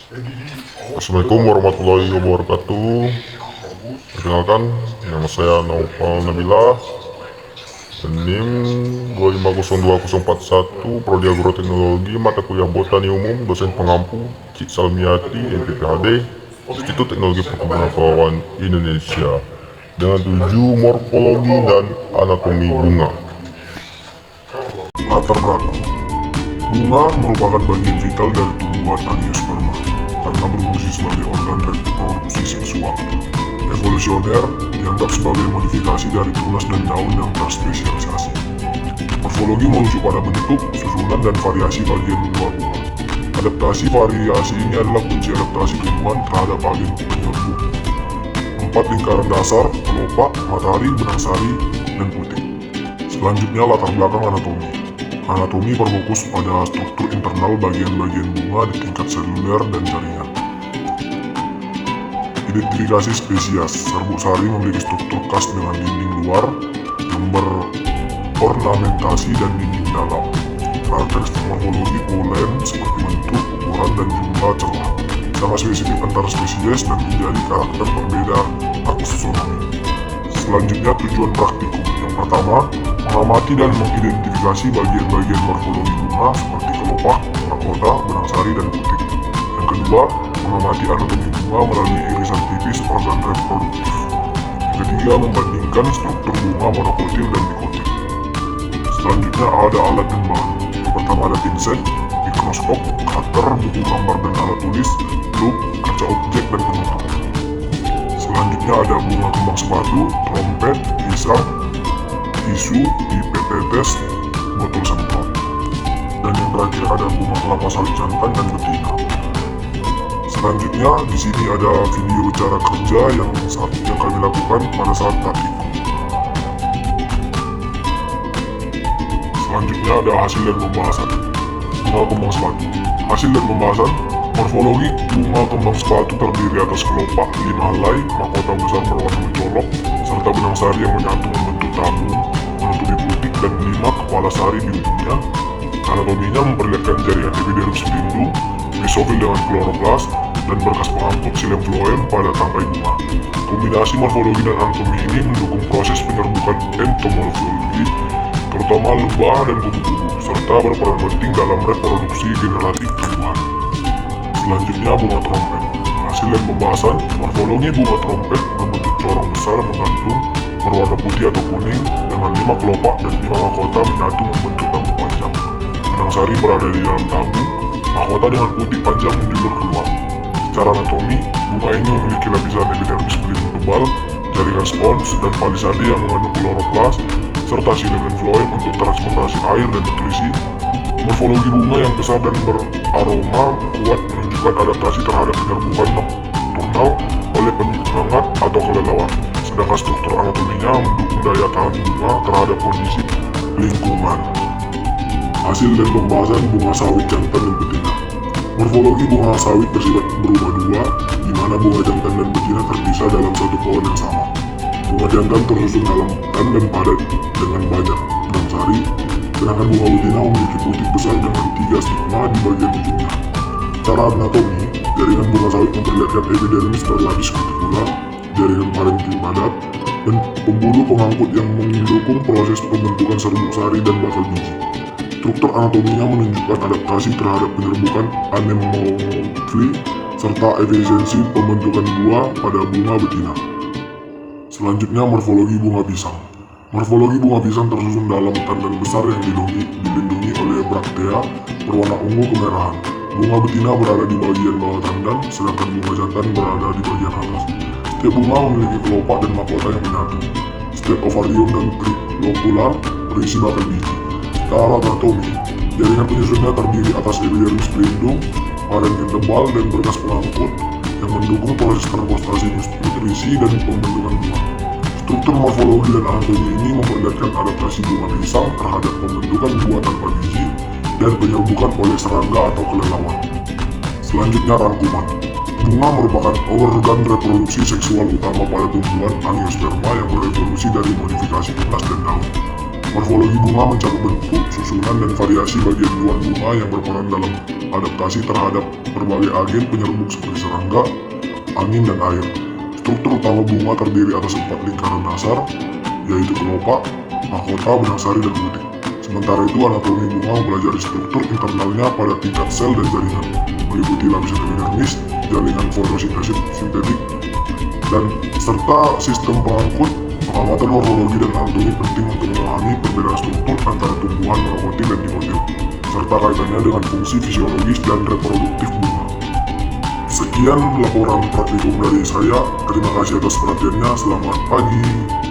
Assalamualaikum warahmatullahi wabarakatuh. Perkenalkan, nama saya Naufal Nabila dan NIM 2502041, Prodi Agroteknologi, mata kuliah Botani Umum, dosen pengampu Cik Salmiati, MPPHD, Institut Teknologi Perkebunan Perawan Indonesia, dengan tujuh morfologi dan anatomi bunga. Latar belakang: bunga merupakan bagian vital dari tumbuhan angiosperma karena berfungsi sebagai organ reproduksi seksual. Evolusioner dianggap sebagai modifikasi dari tunas dan daun yang terspesialisasi. Morfologi merujuk pada bentuk, susunan, dan variasi bagian luar bunga. Adaptasi variasi ini adalah kunci adaptasi tumbuhan terhadap agen penyerbu. 4 lingkaran dasar: kelopak, matahari, benang sari, dan putik. Selanjutnya, latar belakang anatomi. Anatomi berfokus pada struktur internal bagian-bagian bunga di tingkat seluler dan jaringan. Identifikasi spesies: serbuk sari memiliki struktur khas dengan dinding luar yang berornamentasi dan dinding dalam. Karakteristik morfologi polen seperti bentuk, ukuran, dan jumlah celah sangat spesifik antar spesies dan menjadi karakter berbeda taksonomi. Selanjutnya, tujuan praktikum. Yang pertama, mengamati dan mengidentifikasi bagian-bagian morfologi bunga seperti kelopak, mahkota, benang sari, dan putik. Yang kedua, mengamati anatomi bunga melalui irisan tipis organ reproduktif. Yang ketiga, membandingkan struktur bunga monokotil dan dikotil. Selanjutnya ada alat dan bahan. Yang pertama ada pinset, mikroskop, cutter, buku gambar dan alat tulis, loop, kaca objek, dan penutup. Selanjutnya ada bunga kembang sepatu, trompet, pisang, tisu, pipet tetes, botol semprot. Dan yang terakhir ada bunga kelapa sawit jantan dan betina. Selanjutnya di sini ada video cara kerja yang kami lakukan pada saat praktikum. Selanjutnya ada hasil dan pembahasan. Bunga kembang sepatu. Hasil dan pembahasan: morfologi bunga kembang sepatu terdiri atas kelopak 5 helai, mahkota besar berwarna mencolok, serta benang sari yang menyatu membentuk tabung menutupi putik, dan 5 kepala sari di ujungnya. Anatominya memperlihatkan jaringan epidermis pelindung, mesofil dengan kloroplast, dan berkas pengangkut xilem phloem pada tangkai bunga. Kombinasi morfologi dan anatomi ini mendukung proses penyerbukan entomorfologi, terutama lebah dan kupu-kupu, serta berperan penting dalam reproduksi generasi tumbuhan. Selanjutnya, bunga trompet. Hasil dan pembahasan: morfologi bunga trompet berbentuk corong besar menggantung berwarna putih atau kuning dengan 5 kelopak dan 5 mahkota menyatu membentuk tabung panjang. Benang sari berada di dalam tabung, mahkota dengan putik panjang menjulur keluar. Secara anatomi, bunga ini memiliki lapisan epidermis pelindung tebal, jaringan spons, dan palisade yang mengandung kloroplast, serta xilem dan phloem untuk transportasi air dan nutrisi. Morfologi bunga yang besar dan beraroma kuat menunjukkan adaptasi terhadap penyerbukan nokturnal oleh penduduk hangat atau kelelawar, sedangkan struktur anatominya mendukung daya tahan bunga terhadap kondisi lingkungan. Hasil dan pembahasan bunga sawit jantan dan betina. Morfologi bunga sawit bersifat berubah dua, di mana bunga jantan dan betina terpisah dalam satu pohon yang sama. Bunga jantan tersusun dalam hutan dan padat dengan banyak benang sari, sedangkan bunga betina memiliki putik besar dengan 3 stigma di bagian ujungnya. Secara anatomi, jaringan bunga sawit memperlihatkan epidermis berlapis kutikular, jaringan parenkim padat, dan pembuluh pengangkut yang mendukung proses pembentukan serbuk sari dan bakal biji. Struktur anatominya menunjukkan adaptasi terhadap penyerbukan anemofili serta efisiensi pembentukan buah pada bunga betina. Selanjutnya, morfologi bunga pisang. Morfologi bunga pisang tersusun dalam tandan besar yang dilindungi oleh braktea berwarna ungu kemerahan. Bunga betina berada di bagian bawah tandan, sedangkan bunga jantan berada di bagian atas. Setiap bunga memiliki kelopak dan mahkota yang menyatu. Setiap ovarium dan trilokular berisi bakal biji. Secara anatomi, jaringan penyusunnya terdiri atas epidermis pelindung, parenkim tebal, dan berkas pengangkut yang mendukung proses transportasi nutrisi dan pembentukan bunga. Struktur morfologi dan anatomi ini memperlihatkan adaptasi bunga pisang terhadap pembentukan buah tanpa biji dan penyerbukan oleh serangga atau kelelawar. Selanjutnya, rangkuman. Bunga merupakan organ reproduksi seksual utama pada tumbuhan angiosperma yang berevolusi dari modifikasi tunas dan daun. Morfologi bunga mencakup bentuk, susunan, dan variasi bagian luar bunga yang berperan dalam adaptasi terhadap berbagai agen penyerbuk seperti serangga, angin, dan air. Struktur utama bunga terdiri atas 4 lingkaran dasar, yaitu kelopak, mahkota, benang sari, dan butik. Sementara itu, anatomi bunga mempelajari struktur internalnya pada tingkat sel dan jaringan, meliputi lapisan epidermis, jaringan fotosintesis sintetik, dan serta sistem pengangkut. Pengamatan morfologi dan anatomi penting untuk memahami perbedaan struktur antara tumbuhan monokotil dan dikotil, serta kaitannya dengan fungsi fisiologis dan reproduktif bunga. Sekian laporan praktikum dari saya. Terima kasih atas perhatiannya. Selamat pagi.